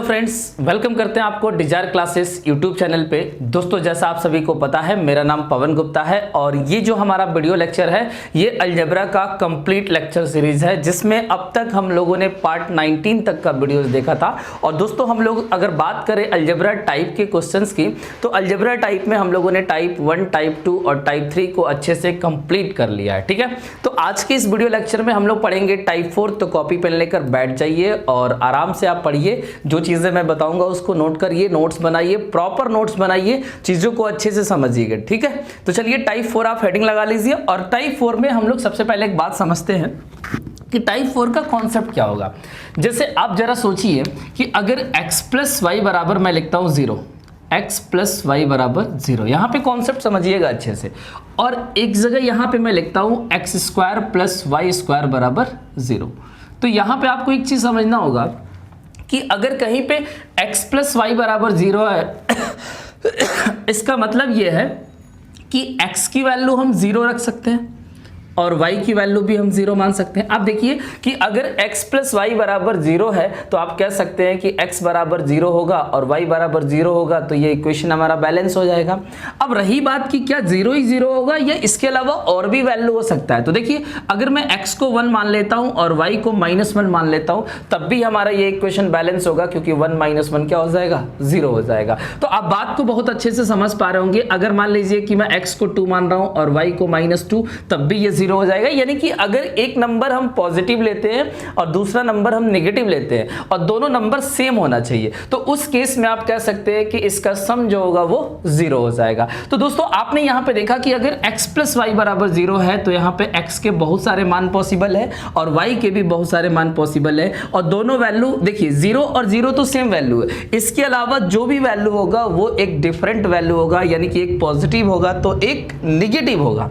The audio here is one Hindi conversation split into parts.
हेलो फ्रेंड्स, वेलकम करते हैं आपको डिजायर क्लासेस यूट्यूब चैनल पे। दोस्तों, जैसा आप सभी को पता है, मेरा नाम पवन गुप्ता है और ये जो हमारा वीडियो लेक्चर है ये अलजेब्रा का कंप्लीट लेक्चर सीरीज है, जिसमें अब तक हम लोगों ने पार्ट 19 तक का वीडियोस देखा था। और दोस्तों, हम लोग अगर बात करें अलजेब्रा टाइप के क्वेश्चंस की, तो अलजेब्रा टाइप में हम लोगों ने टाइप 1, टाइप 2 और टाइप 3 को अच्छे से कंप्लीट कर लिया है। ठीक है, तो आज के इस वीडियो लेक्चर में हम लोग पढ़ेंगे टाइप 4। तो कॉपी पेन लेकर बैठ जाइए और आराम से आप पढ़िए। जो चीजें मैं बताऊंगा उसको नोट करिए, नोट्स बनाइए, प्रॉपर नोट्स बनाइए, चीजों को अच्छे से समझिएगा। ठीक है, तो चलिए टाइप 4 आप हेडिंग लगा लीजिए। और टाइप 4 में हम लोग सबसे पहले एक बात समझते हैं कि टाइप 4 का कॉन्सेप्ट क्या होगा। जैसे आप जरा सोचिए कि अगर x प्लस वाई बराबर मैं लिखता हूं 0, x प्लस वाई बराबर 0, यहां पे कॉन्सेप्ट समझिएगा अच्छे से। और एक जगह यहां पे मैं लिखता हूं x square plus y square बराबर 0। तो यहां पे आपको एक चीज समझना होगा कि अगर कहीं पे x प्लस वाई बराबर 0 है इसका मतलब यह है कि x की वैल्यू हम 0 रख सकते हैं और y की वैल्यू भी हम 0 मान सकते हैं। आप देखिए कि अगर x प्लस वाई बराबर 0 है तो आप कह सकते हैं कि x बराबर 0 होगा और y बराबर 0 होगा, तो ये इक्वेशन हमारा बैलेंस हो जाएगा। अब रही बात कि क्या 0 ही 0 होगा या इसके अलावा और भी वैल्यू हो सकता है, तो देखिए अगर मैं x को 1 मान लेता हूं और y को -1 मान लेता हूं, तब भी हमारा ये इक्वेशन बैलेंस होगा, क्योंकि 1 - 1 क्या हो जाएगा, 0 हो जाएगा। तो आप बात को बहुत अच्छे से समझ पा रहे होंगे। अगर मान लीजिए कि मैं x को 2 मान रहा हूं और y को -2, तब भी ये 0 हो जाएगा। यानी कि अगर एक नंबर हम पॉजिटिव लेते हैं और दूसरा नंबर हम नेगेटिव लेते हैं और दोनों नंबर सेम होना चाहिए, तो उस केस में आप कह सकते हैं कि इसका सम जो होगा वो 0 हो जाएगा। तो दोस्तों, आपने यहां पे देखा कि अगर x प्लस वाई बराबर 0 है तो यहां पे x के बहुत सारे मान पॉसिबल है और y के भी बहुत सारे मान पॉसिबल है। और दोनों वैल्यू देखिए 0 और 0 तो सेम वैल्यू है, इसके अलावा जो भी वैल्यू होगा वो एक डिफरेंट वैल्यू होगा, यानी कि एक पॉजिटिव होगा तो एक निगेटिव होगा।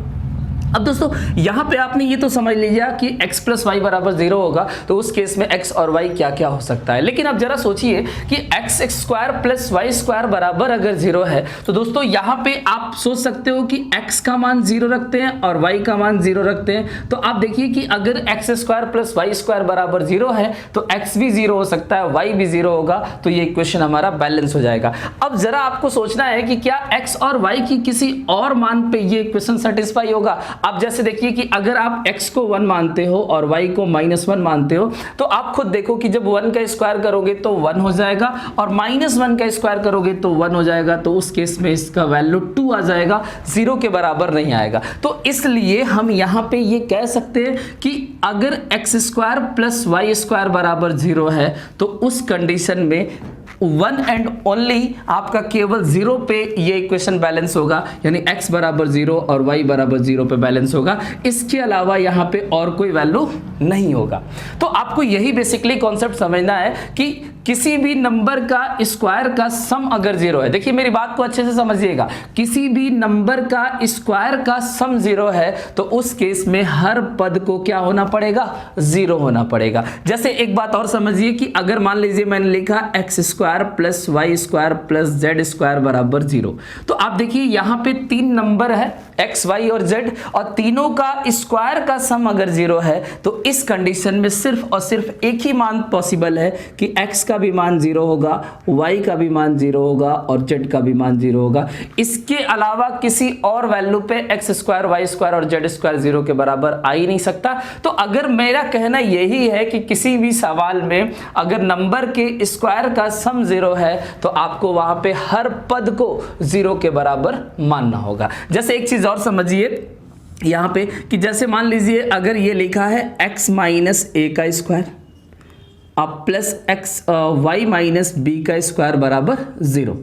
अब दोस्तों, यहां पे आपने ये तो समझ लीजिए कि x प्लस वाई बराबर 0 होगा, तो उस केस में x और y क्या क्या हो सकता है। लेकिन अब जरा सोचिए कि x square plus y square बराबर अगर 0 है, तो दोस्तों यहां पे आप सोच सकते हो कि x का मान 0 रखते हैं और y का मान 0 रखते हैं। तो आप देखिए कि अगर x square plus y square बराबर 0 है तो x भी 0 हो सकता है, y भी 0 होगा, तो ये इक्वेशन हमारा बैलेंस हो जाएगा। अब जरा आपको सोचना है कि क्या x और y की किसी और मान पे ये इक्वेशन सेटिस्फाई होगा। आप जैसे देखिए कि अगर आप x को 1 मानते हो और y को -1 मानते हो, तो आप खुद देखो कि जब 1 का स्क्वायर करोगे तो 1 हो जाएगा और -1 का स्क्वायर करोगे तो 1 हो जाएगा। तो उस केस में इसका वैल्यू 2 आ जाएगा, 0 के बराबर नहीं आएगा। तो इसलिए हम यहां पे ये कह सकते हैं कि अगर x square plus y square बराबर 0 है तो उस कंडीशन में 1 एंड ओनली आपका केवल 0 पे ये इक्वेशन बैलेंस होगा, यानी x बराबर 0 और y बराबर 0 पे बैलेंस होगा। इसके अलावा यहाँ पे और कोई वैल्यू नहीं होगा। तो आपको यही बेसिकली कॉन्सेप्ट समझना है कि किसी भी नंबर का स्क्वायर का सम अगर 0 है, देखिए मेरी बात को अच्छे से समझिएगा, किसी भी नंबर का स्क्वायर का सम 0 है तो उस केस में हर पद को क्या होना पड़ेगा, 0 होना पड़ेगा। जैसे एक बात और समझिए कि अगर मान लीजिए मैंने लिखा x square plus y square plus z square बराबर 0, तो आप देखिए यहां पे 3 नंबर है x, y और z, और तीनों का स्क्वायर का सम अगर 0 है तो इस कंडीशन में सिर्फ और सिर्फ एक ही मान पॉसिबल है कि x का भी मान 0 होगा, y का भी मान 0 होगा और z का भी मान 0 होगा। इसके अलावा किसी और वैल्यू पे x स्क्वायर, y स्क्वायर और z स्क्वायर 0 के बराबर आ ही नहीं सकता। तो अगर मेरा कहना यही है कि किसी भी सवाल में अगर नंबर के स्क्वायर का सम 0 है तो आपको वहां पे हर पद को 0 के बराबर मानना होगा। जैसे एक चीज और समझिए यहां पे कि जैसे मान लीजिए अगर ये लिखा है x माइनस ए का स्क्वायर अब plus x y minus b का स्क्वायर बराबर 0,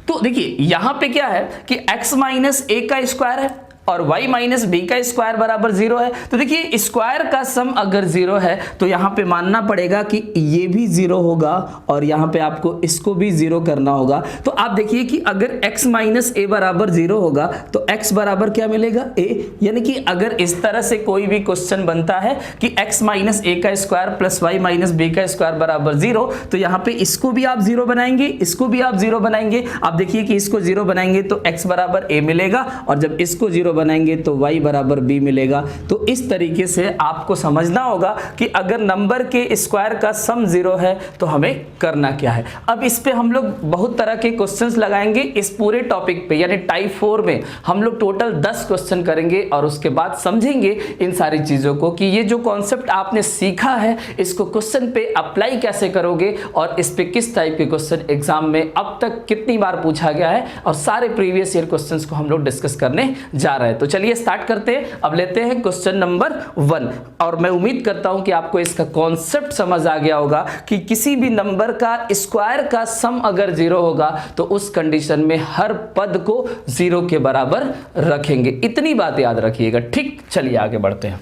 तो देखिए यहां पे क्या है कि x माइनस ए का स्क्वायर है और y माइनस बी का स्क्वायर बराबर 0 है। तो देखिए स्क्वायर का सम अगर 0 है तो यहाँ पे मानना पड़ेगा कि ये भी 0 होगा और यहाँ पे आपको इसको भी 0 करना होगा। तो आप देखिए कि अगर x माइनस ए बराबर 0 होगा तो x बराबर क्या मिलेगा, a। यानी कि अगर इस तरह से कोई भी क्वेश्चन बनता है कि x माइनस ए का square plus y minus b का स्क्वायर बराबर 0, तो यहाँ पे इसको भी आप 0 बनाएंगे, इसको भी आप 0 बनाएंगे। आप देखिए कि इसको 0 बनाएंगे तो x बराबर a मिलेगा और जब इसको 0 बनाएंगे तो y बराबर b मिलेगा। तो इस तरीके से आपको समझना होगा कि अगर नंबर के स्क्वायर का सम 0 है तो हमें करना क्या है। अब इस पे हम लोग बहुत तरह के क्वेश्चंस लगाएंगे इस पूरे टॉपिक पे, यानी टाइप 4 में हम लोग टोटल 10 क्वेश्चन करेंगे और उसके बाद समझेंगे इन सारी चीजों को कि ये जो कॉन्सेप्ट आपने सीखा है इसको क्वेश्चन पे अप्लाई कैसे करोगे और इस पे किस टाइप के क्वेश्चन एग्जाम में अब तक कितनी बार पूछा गया है, और सारे प्रीवियस ईयर क्वेश्चंस को हम लोग डिस्कस करने जा रहे हैं। तो चलिए स्टार्ट करते हैं। अब लेते हैं क्वेश्चन नंबर 1, और मैं उम्मीद करता हूं कि आपको इसका कॉन्सेप्ट समझ आ गया होगा कि किसी भी नंबर का स्क्वायर का सम अगर 0 होगा तो उस कंडीशन में हर पद को 0 के बराबर रखेंगे। इतनी बात याद रखिएगा, ठीक। चलिए आगे बढ़ते हैं।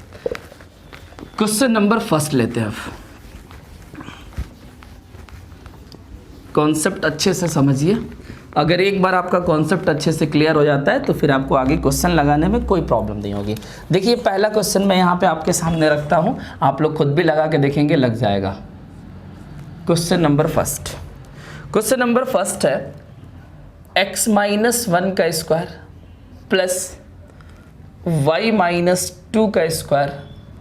क्वेश्चन नंबर 1 लेते हैं। अब कॉन्सेप्ट अच्छे से समझिए। अगर एक बार आपका कॉन्सेप्ट अच्छे से क्लियर हो जाता है तो फिर आपको आगे क्वेश्चन लगाने में कोई प्रॉब्लम नहीं होगी। देखिए पहला क्वेश्चन मैं यहाँ पे आपके सामने रखता हूँ, आप लोग खुद भी लगा के देखेंगे, लग जाएगा। क्वेश्चन नंबर 1, क्वेश्चन नंबर 1 है x माइनस 1 का स्क्वायर प्लस y माइनस 2 का स्क्वायर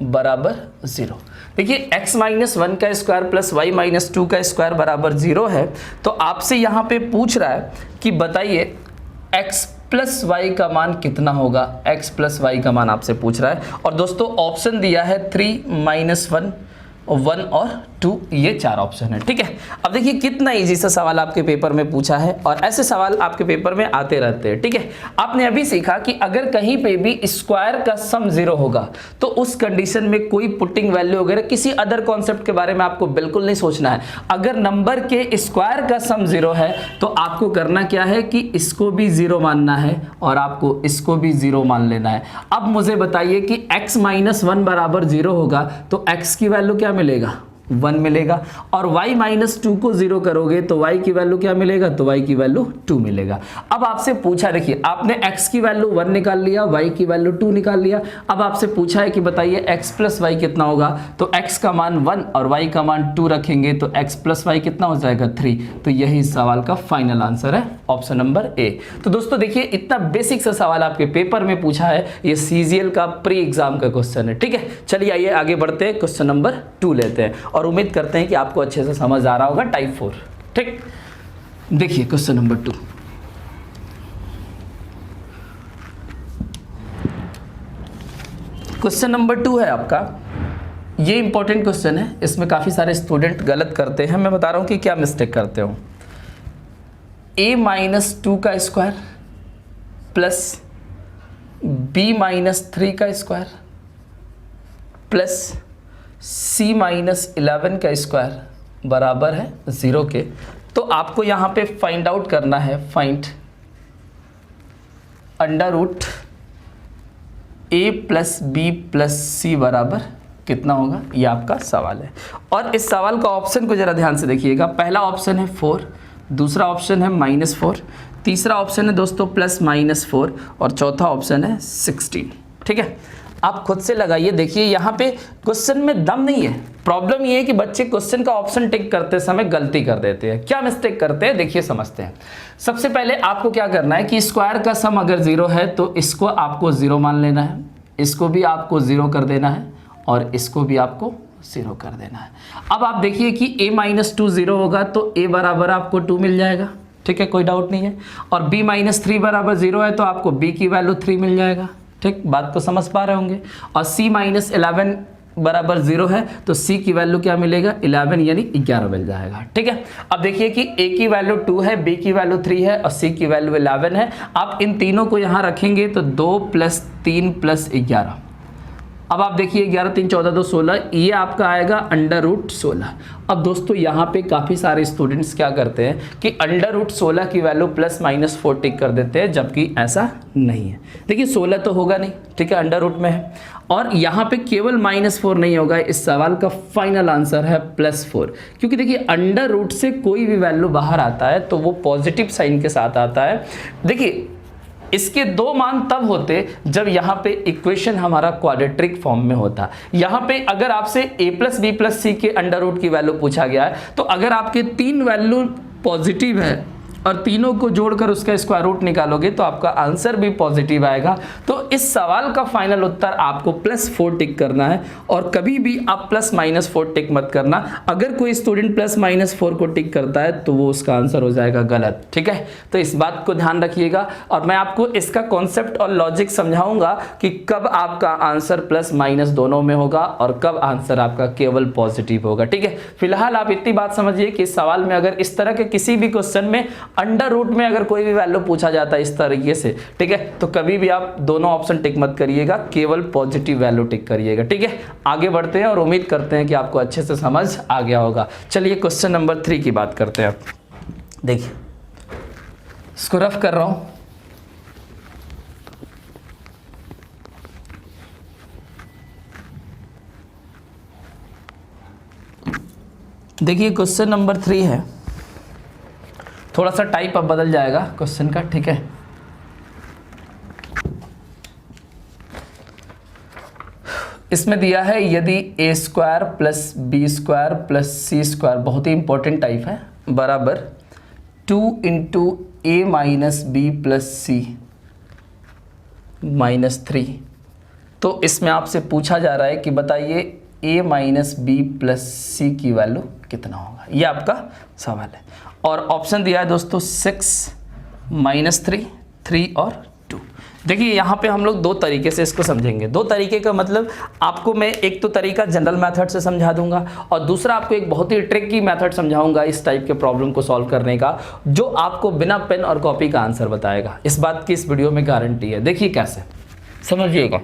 बराबर 0। देखिए x माइनस 1 का स्क्वायर प्लस y माइनस 2 का स्क्वायर बराबर 0 है, तो आपसे यहाँ पे पूछ रहा है कि बताइए x प्लस वाई का मान कितना होगा। x प्लस वाई का मान आपसे पूछ रहा है, और दोस्तों ऑप्शन दिया है 3 माइनस 1, 1 और 2, ये 4 ऑप्शन है, ठीक है। अब देखिए कितना इजी सा सवाल आपके पेपर में पूछा है, और ऐसे सवाल आपके पेपर में आते रहते हैं, ठीक है। आपने अभी सीखा कि अगर कहीं पे भी स्क्वायर का सम 0 होगा तो उस कंडीशन में कोई पुटिंग वैल्यू वगैरह किसी अदर कॉन्सेप्ट के बारे में आपको बिल्कुल नहीं सोचना है। अगर नंबर के स्क्वायर का सम 0 है तो आपको करना क्या है कि इसको भी 0 मानना है और आपको इसको भी 0 मान लेना है। अब मुझे बताइए कि x माइनस 1 बराबर 0 होगा तो x की वैल्यू क्या मिलेगा, 1 मिलेगा, और y माइनस 2 को 0 करोगे तो y की वैल्यू क्या मिलेगा, तो y की वैल्यू 2 मिलेगा। अब आपसे पूछा, देखिए आपने x की वैल्यू 1 निकाल लिया, y की वैल्यू 2 निकाल लिया। अब आपसे पूछा है कि बताइए x प्लस वाई कितना होगा, तो x का मान 1 और y का मान 2 रखेंगे तो x प्लस वाई कितना हो जाएगा, 3। तो यही इस सवाल का फाइनल आंसर है, ऑप्शन नंबर ए। तो दोस्तों देखिए इतना बेसिक सा सवाल आपके पेपर में पूछा है, ये सीजीएल का प्री एग्जाम का क्वेश्चन है, ठीक है। चलिए आइए आगे बढ़ते हैं, क्वेश्चन नंबर 2 लेते हैं, और उम्मीद करते हैं कि आपको अच्छे से समझ आ रहा होगा टाइप 4, ठीक। देखिए क्वेश्चन नंबर 2, क्वेश्चन नंबर 2 है आपका। ये इंपॉर्टेंट क्वेश्चन है, इसमें काफी सारे स्टूडेंट गलत करते हैं। मैं बता रहा हूं कि क्या मिस्टेक करते हो। a माइनस 2 का स्क्वायर प्लस b माइनस 3 का स्क्वायर प्लस c माइनस 11 का स्क्वायर बराबर है 0 के। तो आपको यहाँ पे फाइंड आउट करना है, find under root a plus B plus C बराबर कितना होगा, ये आपका सवाल है। और इस सवाल का ऑप्शन को जरा ध्यान से देखिएगा। पहला ऑप्शन है 4, दूसरा ऑप्शन है -4, तीसरा ऑप्शन है दोस्तों प्लस -4, और चौथा ऑप्शन है 16, ठीक है। आप खुद से लगाइए, देखिए यहाँ पे क्वेश्चन में दम नहीं है। प्रॉब्लम ये है कि बच्चे क्वेश्चन का ऑप्शन टिक करते समय गलती कर देते हैं। क्या मिस्टेक करते हैं, देखिए समझते हैं। सबसे पहले आपको क्या करना है कि स्क्वायर का सम अगर 0 है तो इसको आपको 0 मान लेना है, इसको भी आपको 0 कर देना है, और इसको भी आपको 0 कर देना है। अब आप देखिए कि a माइनस 2 0 होगा तो a बराबर आपको 2 मिल जाएगा, ठीक है, कोई डाउट नहीं है। और b माइनस 3 बराबर 0 है तो आपको b की वैल्यू 3 मिल जाएगा, ठीक, बात को समझ पा रहे होंगे। और c माइनस 11 बराबर 0 है तो c की वैल्यू क्या मिलेगा, 11 यानी 11 मिल जाएगा, ठीक है। अब देखिए कि a की वैल्यू 2 है, b की वैल्यू 3 है और c की वैल्यू 11 है। आप इन तीनों को यहाँ रखेंगे तो 2 + 3 + 11। अब आप देखिए 11 3 14 2 16, ये आपका आएगा अंडर रूट 16। अब दोस्तों यहाँ पे काफ़ी सारे स्टूडेंट्स क्या करते हैं कि अंडर रूट 16 की वैल्यू +-4 टिक कर देते हैं, जबकि ऐसा नहीं है। देखिए 16 तो होगा नहीं, ठीक है, अंडर रूट में है। और यहाँ पे केवल -4 नहीं होगा, इस सवाल का फाइनल आंसर है +4, क्योंकि देखिए अंडर रूट से कोई भी वैल्यू बाहर आता है तो वो पॉजिटिव साइन के साथ आता है। देखिए इसके 2 मान तब होते जब यहाँ पे इक्वेशन हमारा क्वाड्रेटिक फॉर्म में होता। यहाँ पे अगर आपसे a + b + c के अंडर रूट की वैल्यू पूछा गया है तो अगर आपके 3 वैल्यू पॉजिटिव है और तीनों को जोड़कर उसका स्क्वायर रूट निकालोगे तो आपका आंसर भी पॉजिटिव आएगा। तो इस सवाल का फाइनल उत्तर आपको +4 टिक करना है और कभी भी आप +-4 टिक मत करना। अगर कोई स्टूडेंट +-4 को टिक करता है तो वो उसका आंसर हो जाएगा गलत, ठीक है। तो इस बात को ध्यान रखिएगा और मैं आपको इसका कॉन्सेप्ट और लॉजिक समझाऊंगा कि कब आपका आंसर +-, दोनों में होगा और कब आंसर आपका केवल पॉजिटिव होगा, ठीक है। फिलहाल आप इतनी बात समझिए कि इस सवाल में अगर इस तरह के किसी भी क्वेश्चन में अंडर रूट में अगर कोई भी वैल्यू पूछा जाता है इस तरीके से, ठीक है, तो कभी भी आप दोनों ऑप्शन टिक मत करिएगा, केवल पॉजिटिव वैल्यू टिक करिएगा, ठीक है। आगे बढ़ते हैं और उम्मीद करते हैं कि आपको अच्छे से समझ आ गया होगा। चलिए क्वेश्चन नंबर 3 की बात करते हैं। देखिए इसको रफ कर रहा हूं। देखिए क्वेश्चन नंबर 3 है, थोड़ा सा टाइप अब बदल जाएगा क्वेश्चन का, ठीक है। इसमें दिया है यदि a² + b² + c², बहुत ही इंपॉर्टेंट टाइप है, बराबर 2 × a - b + c - 3। तो इसमें आपसे पूछा जा रहा है कि बताइए a - b + c की वैल्यू कितना होगा, ये आपका सवाल है। और ऑप्शन दिया है दोस्तों 6 - 3, 3 और 2। देखिए यहाँ पे हम लोग दो तरीके से इसको समझेंगे। दो तरीके का मतलब आपको मैं एक तो तरीका जनरल मेथड से समझा दूंगा और दूसरा आपको एक बहुत ही ट्रिकी मेथड समझाऊंगा इस टाइप के प्रॉब्लम को सॉल्व करने का, जो आपको बिना पेन और कॉपी का आंसर बताएगा। इस बात की इस वीडियो में गारंटी है। देखिए कैसे, समझिएगा।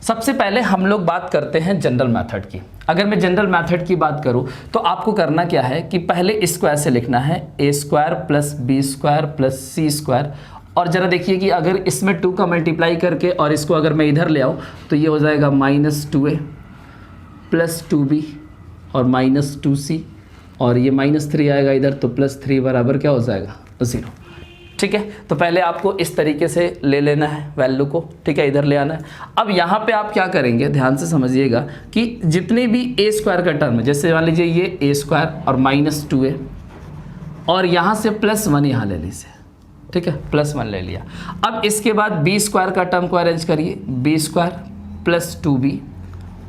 सबसे पहले हम लोग बात करते हैं जनरल मेथड की। अगर मैं जनरल मेथड की बात करूं तो आपको करना क्या है कि पहले स्क्वायर से लिखना है a² + b² + c²। और ज़रा देखिए कि अगर इसमें 2 का मल्टीप्लाई करके और इसको अगर मैं इधर ले आऊँ तो ये हो जाएगा -2a + 2b और -2c, और ये -3 आएगा इधर तो +3 बराबर क्या हो जाएगा 0, ठीक है। तो पहले आपको इस तरीके से ले लेना है वैल्यू को, ठीक है, इधर ले आना है। अब यहाँ पे आप क्या करेंगे, ध्यान से समझिएगा कि जितने भी a² का टर्म है, जैसे मान लीजिए ये a² और -2a और यहाँ से +1 यहाँ ले लीजिए, ठीक है, +1 ले लिया। अब इसके बाद b² का टर्म को अरेंज करिए, b² + 2b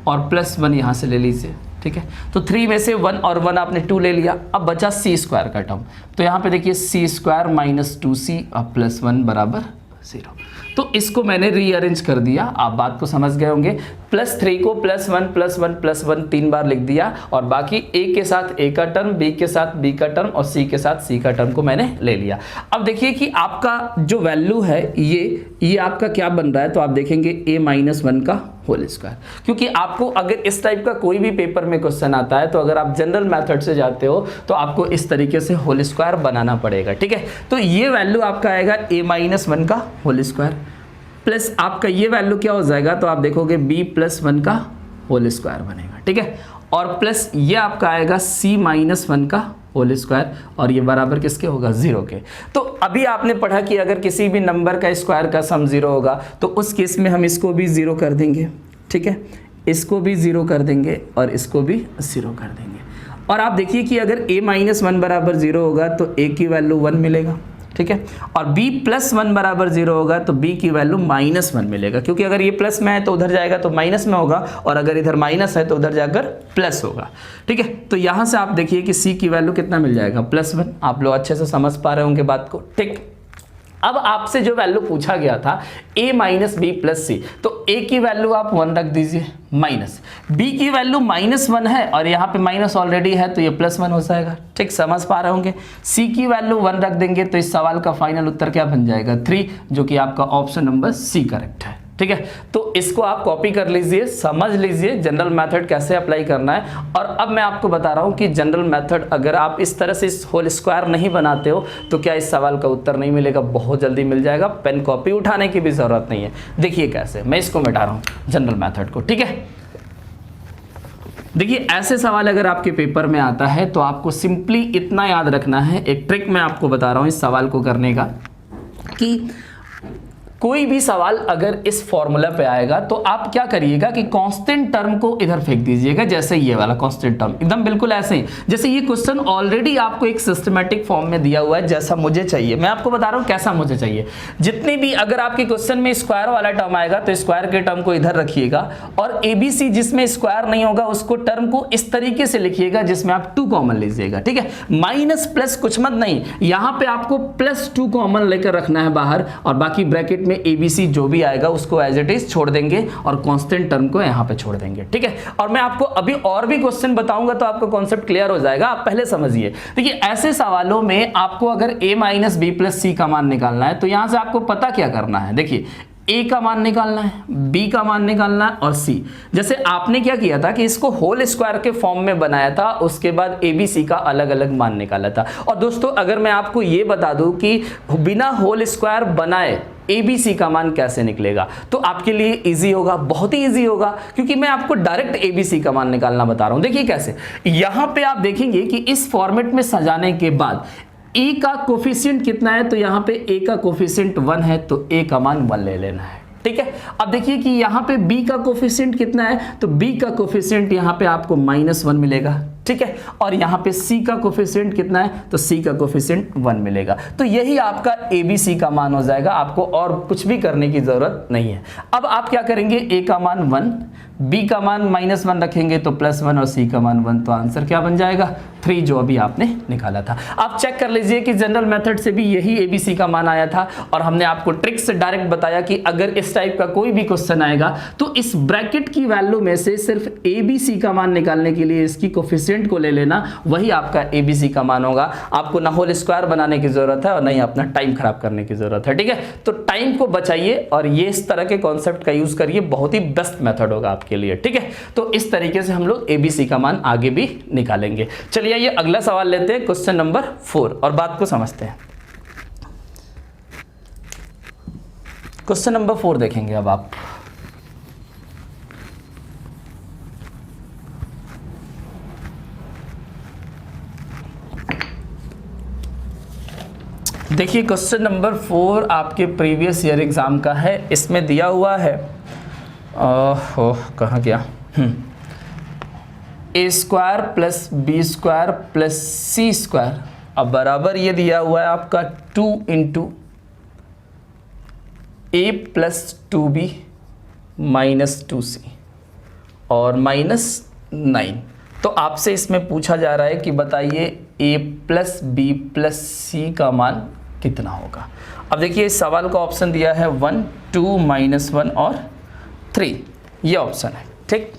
और +1 यहाँ से ले लीजिए, ठीक है। तो 3 में से 1 और 1 आपने 2 ले लिया। अब बचा c² का टर्म, तो यहाँ पे देखिए c² - 2c और +1 बराबर 0। तो इसको मैंने रीअरेंज कर दिया, आप बात को समझ गए होंगे। +3 को +1 +1 +1 3 बार लिख दिया और बाकी a के साथ a का टर्म, b के साथ b का टर्म और c के साथ c का टर्म को मैंने ले लिया। अब देखिए कि आपका जो वैल्यू है ये आपका क्या बन रहा है, तो आप देखेंगे a - 1 का होल स्क्वायर। क्योंकि आपको अगर इस टाइप का कोई भी पेपर में क्वेश्चन आता है तो अगर आप जनरल मेथड से जाते हो तो आपको इस तरीके से होल स्क्वायर बनाना पड़ेगा, ठीक है। तो ये वैल्यू आपका आएगा a - 1 का होल स्क्वायर प्लस आपका ये वैल्यू क्या हो जाएगा, तो आप देखोगे b + 1 का होल स्क्वायर बनेगा, ठीक है। और प्लस ये आपका आएगा c - 1 का होल स्क्वायर और ये बराबर किसके होगा 0 के। तो अभी आपने पढ़ा कि अगर किसी भी नंबर का स्क्वायर का सम 0 होगा तो उस केस में हम इसको भी 0 कर देंगे, ठीक है, इसको भी 0 कर देंगे और इसको भी 0 कर देंगे। और आप देखिए कि अगर a - 1 बराबर 0 होगा तो a की वैल्यू 1 मिलेगा, ठीक है, और b + 1 बराबर 0 होगा तो b की वैल्यू -1 मिलेगा, क्योंकि अगर ये प्लस में है तो उधर जाएगा तो माइनस में होगा और अगर इधर माइनस है तो उधर जाकर प्लस होगा, ठीक है। तो यहाँ से आप देखिए कि c की वैल्यू कितना मिल जाएगा +1। आप लोग अच्छे से समझ पा रहे होंगे बात को, ठीक। अब आपसे जो वैल्यू पूछा गया था a - b + c, तो a की वैल्यू आप 1 रख दीजिए, माइनस b की वैल्यू -1 है और यहाँ पे माइनस ऑलरेडी है तो ये +1 हो जाएगा, ठीक, समझ पा रहे होंगे। c की वैल्यू 1 रख देंगे तो इस सवाल का फाइनल उत्तर क्या बन जाएगा 3, जो कि आपका ऑप्शन नंबर c करेक्ट है, ठीक है। तो इसको आप कॉपी कर लीजिए, समझ लीजिए जनरल मेथड कैसे अप्लाई करना है। और अब मैं आपको बता रहा हूँ कि जनरल मेथड अगर आप इस तरह से इस होल स्क्वायर नहीं बनाते हो तो क्या इस सवाल का उत्तर नहीं मिलेगा, बहुत जल्दी मिल जाएगा, पेन कॉपी उठाने की भी ज़रूरत नहीं है। देखिए कैसे मैं इसको मिटा रहा हूँ जनरल मेथड को, ठीक है। देखिए ऐसे सवाल अगर आपके पेपर में आता है तो आपको सिंपली इतना याद रखना है, एक ट्रिक मैं आपको बता रहा हूँ इस सवाल को करने का, कि कोई भी सवाल अगर इस फॉर्मूला पे आएगा तो आप क्या करिएगा कि कांस्टेंट टर्म को इधर फेंक दीजिएगा, जैसे ये वाला कांस्टेंट टर्म, एकदम बिल्कुल ऐसे ही जैसे ये क्वेश्चन ऑलरेडी आपको एक सिस्टमैटिक फॉर्म में दिया हुआ है जैसा मुझे चाहिए। मैं आपको बता रहा हूं कैसा मुझे चाहिए। जितनी भी अगर आपके क्वेश्चन में स्क्वायर वाला टर्म आएगा तो स्क्वायर के टर्म को इधर रखिएगा, और एबीसी जिसमें स्क्वायर नहीं होगा उसको टर्म को इस तरीके से लिखिएगा जिसमें आप 2 कॉमन लीजिएगा, ठीक है। माइनस प्लस कुछ मत नहीं, यहां पे आपको +2 कॉमन लेकर रखना है बाहर, और बाकी ब्रैकेट में एबीसी जो भी आएगा उसको एज इट इज छोड़ देंगे और कांस्टेंट टर्म को यहां पे छोड़ देंगे, ठीक है। और मैं आपको अभी और भी क्वेश्चन बताऊंगा तो आपका कॉन्सेप्ट क्लियर हो जाएगा, आप पहले समझिए। देखिए ऐसे सवालों में आपको अगर a - b + c का मान निकालना है तो यहां से आपको पता क्या करना है, देखिए a का मान निकालना है, b का मान निकालना है और c। जैसे आपने क्या किया था कि इसको होल स्क्वायर के फॉर्म में बनाया था, उसके बाद a b c का अलग अलग मान निकाला था। और दोस्तों अगर मैं आपको ये बता दूं कि बिना होल स्क्वायर बनाए ABC का मान कैसे निकलेगा तो आपके लिए इजी होगा, बहुत ही इजी होगा, क्योंकि मैं आपको डायरेक्ट ABC का मान निकालना बता रहा हूं। देखिए कैसे, यहां पे आप देखेंगे कि इस फॉर्मेट में सजाने के बाद A का कोफिशिएंट कितना है, तो यहां पे A का कोफिशिएंट 1 है तो A का मान 1 ले लेना है, ठीक है। अब देखिए कि यहां पे B का कोफिशिएंट कितना है, तो B का कोफिशिएंट यहां पे आपको -1 मिलेगा, ठीक है। और यहां पे C का कोफिशिएंट कितना है, तो C का कोफिशिएंट 1 मिलेगा। तो यही आपका ABC का मान हो जाएगा, आपको और कुछ भी करने की जरूरत नहीं है। अब आप क्या करेंगे, A का मान 1, B का मान -1 रखेंगे तो +1 और C का मान 1, तो आंसर क्या बन जाएगा 3, जो अभी आपने निकाला था। आप चेक कर लीजिए कि जनरल मेथड से भी यही ABC का मान आया था, और हमने आपको ट्रिक से डायरेक्ट बताया कि अगर इस टाइप का कोई भी क्वेश्चन आएगा तो इस ब्रैकेट की वैल्यू में से सिर्फ ABC का मान निकालने के लिए इसकी कोफिशिएंट को ले लेना, वही आपका ABC का मान होगा। आपको ना होल स्क्वायर बनाने की जरूरत है और नहीं अपना टाइम खराब करने की जरूरत है, ठीक है। तो टाइम को बचाइए और ये इस तरह के कॉन्सेप्ट का यूज करिए, बहुत ही बेस्ट मेथड होगा आपके लिए, ठीक है। तो इस तरीके से हम लोग ABC का मान आगे भी निकालेंगे। चलिए ये अगला सवाल लेते हैं, क्वेश्चन नंबर 4, और बात को समझते हैं। क्वेश्चन नंबर 4 देखेंगे अब आप। देखिए क्वेश्चन नंबर 4 आपके प्रीवियस ईयर एग्जाम का है। इसमें दिया हुआ है कहाँ गया, A² + B² + C², अब बराबर ये दिया हुआ है आपका 2 × A + 2B - 2C और -9। तो आपसे इसमें पूछा जा रहा है कि बताइए A + B + C का मान कितना होगा। अब देखिए इस सवाल का ऑप्शन दिया है 1, 2, -1 और 3, ये ऑप्शन है, ठीक।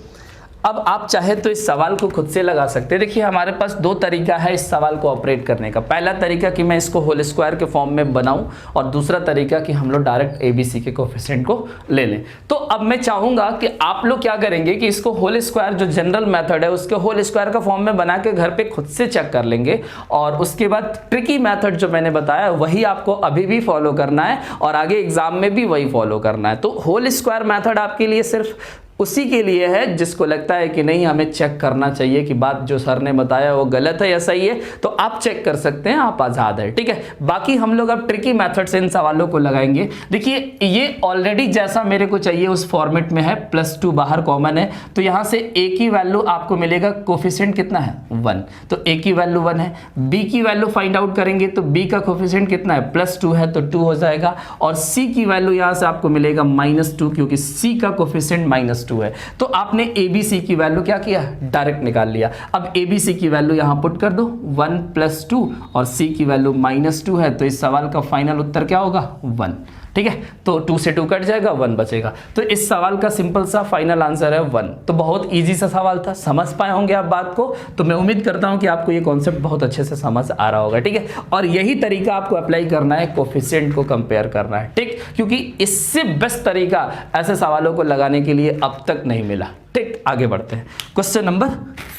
अब आप चाहे तो इस सवाल को खुद से लगा सकते हैं। देखिए हमारे पास 2 तरीका है इस सवाल को ऑपरेट करने का। पहला तरीका कि मैं इसको होल स्क्वायर के फॉर्म में बनाऊं, और दूसरा तरीका कि हम लोग डायरेक्ट ABC के कोफिशिएंट को ले लें। तो अब मैं चाहूंगा कि आप लोग क्या करेंगे कि इसको होल स्क्वायर जो जनरल मेथड है उसके होल स्क्वायर का फॉर्म में बना के घर पे खुद से चेक कर लेंगे, और उसके बाद ट्रिकी मेथड जो मैंने बताया वही आपको अभी भी फॉलो करना है और आगे एग्जाम में भी वही फॉलो करना है। तो होल स्क्वायर मेथड आपके लिए सिर्फ उसी के लिए है जिसको लगता है कि नहीं हमें चेक करना चाहिए कि बात जो सर ने बताया वो गलत है या सही है, तो आप चेक कर सकते हैं, आप आज़ाद है, ठीक है। बाकी हम लोग अब ट्रिकी मेथड से इन सवालों को लगाएंगे। देखिए ये ऑलरेडी जैसा मेरे को चाहिए उस फॉर्मेट में है, +2 बाहर कॉमन है, तो यहाँ से A की वैल्यू आपको मिलेगा, कोफिशिएंट कितना है 1, तो A की वैल्यू 1 है। B की वैल्यू फाइंड आउट करेंगे तो B का कोफिशिएंट कितना है, +2 है तो 2 हो जाएगा, और C की वैल्यू यहाँ से आपको मिलेगा -2, क्योंकि C का कोफिशिएंट -2 है। तो आपने ABC की वैल्यू क्या किया, डायरेक्ट निकाल लिया। अब ABC की वैल्यू यहां पुट कर दो, 1 + 2, और C की वैल्यू -2 है, तो इस सवाल का फाइनल उत्तर क्या होगा 1, ठीक है। तो 2 से 2 कट जाएगा, 1 बचेगा। तो इस सवाल का सिंपल सा फाइनल आंसर है 1। तो बहुत इजी सा सवाल था, समझ पाए होंगे आप बात को। तो मैं उम्मीद करता हूं कि आपको ये कॉन्सेप्ट बहुत अच्छे से समझ आ रहा होगा, ठीक है। और यही तरीका आपको अप्लाई करना है, कोफिशिएंट को कंपेयर करना है, ठीक, क्योंकि इससे बेस्ट तरीका ऐसे सवालों को लगाने के लिए अब तक नहीं मिला, ठीक। आगे बढ़ते हैं, क्वेश्चन नंबर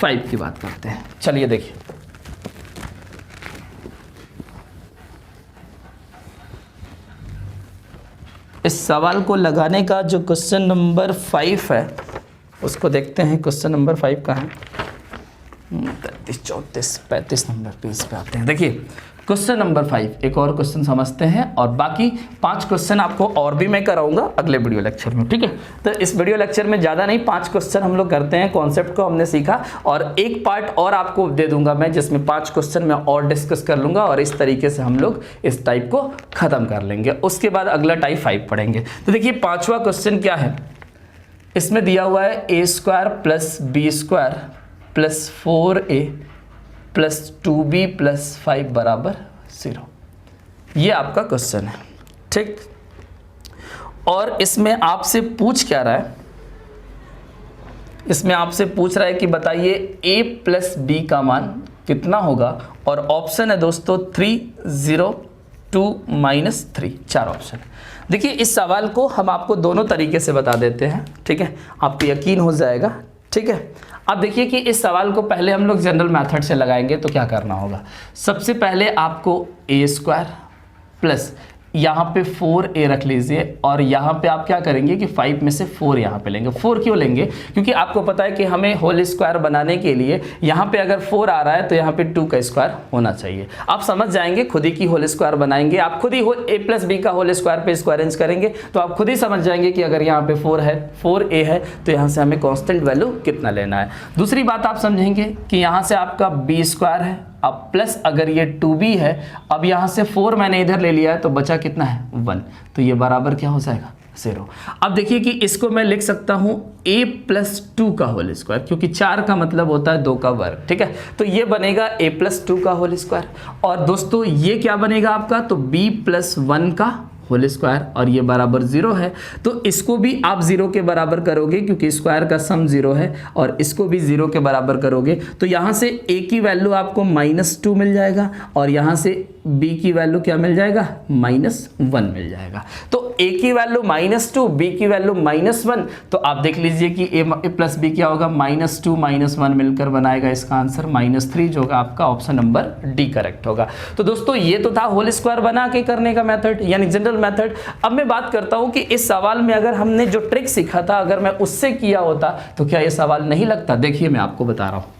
5 की बात करते हैं। चलिए देखिए, इस सवाल को लगाने का जो क्वेश्चन नंबर 5 है उसको देखते हैं। क्वेश्चन नंबर 5 का है 33, 34, 35 नंबर पेज पे आते हैं। देखिए क्वेश्चन नंबर 5 एक और क्वेश्चन समझते हैं और बाकी 5 क्वेश्चन आपको और भी मैं कराऊंगा अगले वीडियो लेक्चर में, ठीक है। तो इस वीडियो लेक्चर में ज़्यादा नहीं, 5 क्वेश्चन हम लोग करते हैं, कॉन्सेप्ट को हमने सीखा और एक पार्ट और आपको दे दूंगा मैं जिसमें 5 क्वेश्चन मैं और डिस्कस कर लूंगा और इस तरीके से हम लोग इस टाइप को खत्म कर लेंगे। उसके बाद अगला टाइप 5 पढ़ेंगे। तो देखिए 5वां क्वेश्चन क्या है, इसमें दिया हुआ है a² + b² + 4a + 2b + 5 = 0। ये आपका क्वेश्चन है, ठीक। और इसमें आपसे पूछ क्या रहा है, इसमें आपसे पूछ रहा है कि बताइए a + b का मान कितना होगा और ऑप्शन है दोस्तों 3, 0, 2, -3, 4 ऑप्शन। देखिए इस सवाल को हम आपको दोनों तरीके से बता देते हैं, ठीक है, आपको यकीन हो जाएगा, ठीक है। अब देखिए कि इस सवाल को पहले हम लोग जनरल मेथड से लगाएंगे तो क्या करना होगा। सबसे पहले आपको a² प्लस यहाँ पे 4a रख लीजिए और यहाँ पे आप क्या करेंगे कि 5 में से 4 यहाँ पे लेंगे। 4 क्यों लेंगे, क्योंकि आपको पता है कि हमें होल स्क्वायर बनाने के लिए यहाँ पे अगर 4 आ रहा है तो यहाँ पे 2 का स्क्वायर होना चाहिए। आप समझ जाएंगे, खुद ही की होल स्क्वायर बनाएंगे, आप खुद ही a + b का होल स्क्वायर पे स्क्वायर अरेंज करेंगे तो आप खुद ही समझ जाएंगे कि अगर यहाँ पे 4a है तो यहाँ से हमें कॉन्स्टेंट वैल्यू कितना लेना है। दूसरी बात आप समझेंगे कि यहाँ से आपका b² है, अब प्लस अगर ये 2b है, अब यहाँ से 4 मैंने इधर ले लिया है तो बचा कितना है 1, तो ये बराबर क्या हो जाएगा 0। अब देखिए कि इसको मैं लिख सकता हूँ a + 2 का होल स्क्वायर, क्योंकि 4 का मतलब होता है 2 का वर्ग, ठीक है। तो ये बनेगा a + 2 का होल स्क्वायर और दोस्तों ये क्या बनेगा आपका, तो b + 1 का होल स्क्वायर और ये बराबर 0 है। तो इसको भी आप 0 के बराबर करोगे क्योंकि स्क्वायर का सम 0 है और इसको भी 0 के बराबर करोगे तो यहाँ से a की वैल्यू आपको -2 मिल जाएगा और यहाँ से b की वैल्यू क्या मिल जाएगा, -1 मिल जाएगा। तो a की वैल्यू -2, b की वैल्यू -1, तो आप देख लीजिए कि a + b क्या होगा, -2 -1 मिलकर बनाएगा इसका आंसर -3, जो होगा आपका ऑप्शन नंबर डी करेक्ट होगा। तो दोस्तों ये तो था होल स्क्वायर बना के करने का मेथड यानी जनरल मेथड। अब मैं बात करता हूं कि इस सवाल में अगर हमने जो ट्रिक सीखा था अगर मैं उससे किया होता तो क्या ये सवाल नहीं लगता। देखिए मैं आपको बता रहा हूं,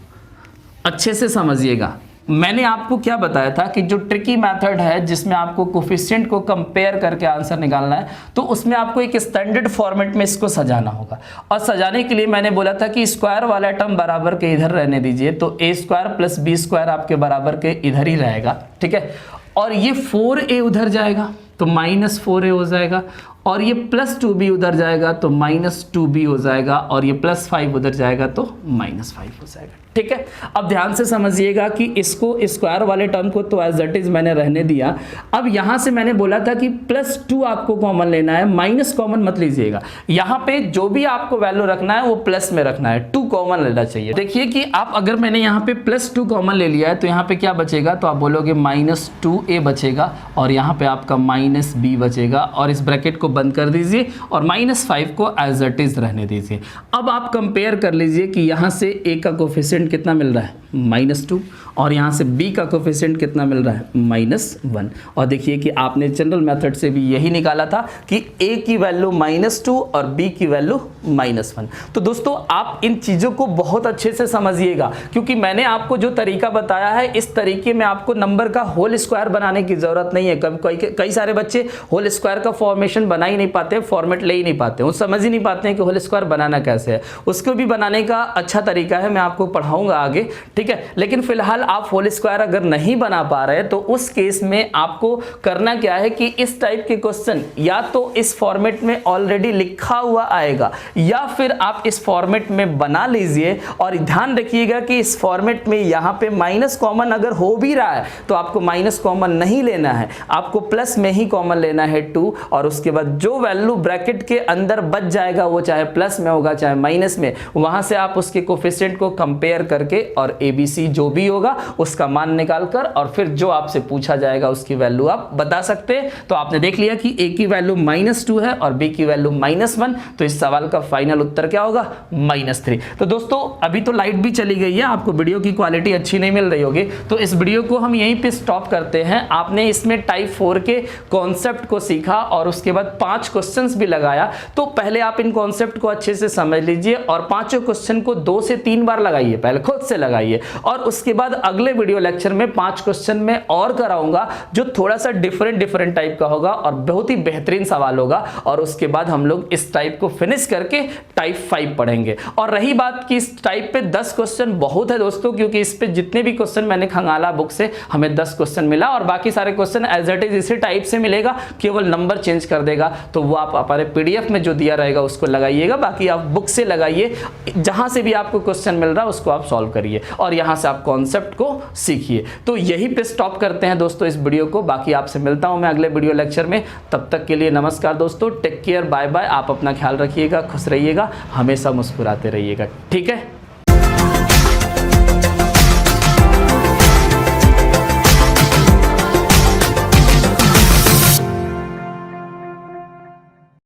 अच्छे से समझिएगा। मैंने आपको क्या बताया था कि जो ट्रिकी मेथड है जिसमें आपको कोफिशिएंट को कंपेयर करके आंसर निकालना है तो उसमें आपको एक स्टैंडर्ड फॉर्मेट में इसको सजाना होगा और सजाने के लिए मैंने बोला था कि स्क्वायर वाला टर्म बराबर के इधर रहने दीजिए, तो a² + b² आपके बराबर के इधर ही रहेगा, ठीक है। और ये 4a उधर जाएगा तो -4a हो जाएगा और ये +2b उधर जाएगा तो -2b हो जाएगा और ये +5 उधर जाएगा तो -5 हो जाएगा, ठीक है। अब ध्यान से समझिएगा कि इसको स्क्वायर वाले टर्म को तो एज इट इज मैंने रहने दिया। अब यहाँ से मैंने बोला था कि +2 आपको कॉमन लेना है, माइनस कॉमन मत लीजिएगा। यहाँ पे जो भी आपको वैल्यू रखना है वो प्लस में रखना है, 2 कॉमन लेना चाहिए। देखिए कि आप अगर मैंने यहाँ पे +2 कॉमन ले लिया है तो यहाँ पे क्या बचेगा, तो आप बोलोगे -2a बचेगा और यहाँ पे आपका -b बचेगा और इस ब्रैकेट को बंद कर दीजिए और -5 को एज इट इज रहने दीजिए। अब आप कंपेयर कर लीजिए कि यहाँ से a का कोफिशिएंट कितना मिल रहा है -2 और यहाँ से b का कोफिशिएंट कितना मिल रहा है -1। और देखिए कि आपने जनरल मेथड से भी यही निकाला था कि a की वैल्यू -2 और b की वैल्यू -1। तो दोस्तों आप इन चीज़ों को बहुत अच्छे से समझिएगा क्योंकि मैंने आपको जो तरीका बताया है इस तरीके में आपको नंबर का होल स्क्वायर बनाने की ज़रूरत नहीं है। कई सारे बच्चे होल स्क्वायर का फॉर्मेशन बना ही नहीं पाते, फॉर्मेट ले ही नहीं पाते, वो समझ ही नहीं पाते हैं कि होल स्क्वायर बनाना कैसे है। उसको भी बनाने का अच्छा तरीका है, मैं आपको पढ़ाऊंगा आगे, ठीक है। लेकिन फिलहाल आप होल स्क्वायर अगर नहीं बना पा रहे तो उस केस में आपको करना क्या है कि इस टाइप के क्वेश्चन या तो इस फॉर्मेट में ऑलरेडी लिखा हुआ आएगा या फिर आप इस फॉर्मेट में बना लीजिए। और ध्यान रखिएगा कि इस फॉर्मेट में यहाँ पे माइनस कॉमन अगर हो भी रहा है तो आपको माइनस कॉमन नहीं लेना है, आपको प्लस में ही कॉमन लेना है 2 और उसके बाद जो वैल्यू ब्रैकेट के अंदर बच जाएगा वो चाहे प्लस में होगा चाहे माइनस में, वहां से आप उसके कोफिशिएंट को कंपेयर करके और ABC जो भी होगा उसका मान निकालकर और फिर जो आपसे पूछा जाएगा उसकी वैल्यू आप बता सकते हैं। तो आपने देख लिया कि A की वैल्यू -2 है और B की वैल्यू -1, तो इस सवाल का फाइनल उत्तर क्या होगा -3। तो दोस्तों अभी तो लाइट भी चली गई है, आपको वीडियो की क्वालिटी अच्छी नहीं मिल रही होगी, तो इस वीडियो को हम यहीं पे स्टॉप करते हैं। आपने इसमें टाइप 4 के कॉन्सेप्ट को सीखा और उसके बाद 5 क्वेश्चंस भी लगाया। तो पहले आप इन कॉन्सेप्ट को अच्छे से समझ लीजिए और 5 क्वेश्चन को 2 से 3 बार लगाइए, पहले खुद से लगाइए और उसके बाद अगले वीडियो लेक्चर में 5 क्वेश्चन में और कराऊंगा जो थोड़ा सा डिफरेंट टाइप का होगा और बहुत ही बेहतरीन सवाल होगा, और उसके बाद हम लोग इस टाइप को फिनिश करके टाइप 5 पढ़ेंगे। और रही बात कि इस टाइप पे 10 क्वेश्चन बहुत है दोस्तों, क्योंकि इस पे जितने भी क्वेश्चन मैंने खंगाला बुक से हमें 10 क्वेश्चन मिला, और बाकी सारे क्वेश्चन एज इट इज इसी टाइप से मिलेगा, केवल नंबर चेंज कर देगा। तो वो आप हमारे पीडीएफ में जो दिया रहेगा उसको लगाइएगा, बाकी आप बुक से लगाइए, जहां से भी आपको क्वेश्चन मिल रहा है उसको आप सॉल्व करिए और यहां से आप कॉन्सेप्ट को सीखिए। तो यही पे स्टॉप करते हैं दोस्तों इस वीडियो को, बाकी आपसे मिलता हूं मैं अगले वीडियो लेक्चर में। तब तक के लिए नमस्कार दोस्तों, टेक केयर, बाय बाय। आप अपना ख्याल रखिएगा, खुश रहिएगा, हमेशा मुस्कुराते रहिएगा, ठीक है।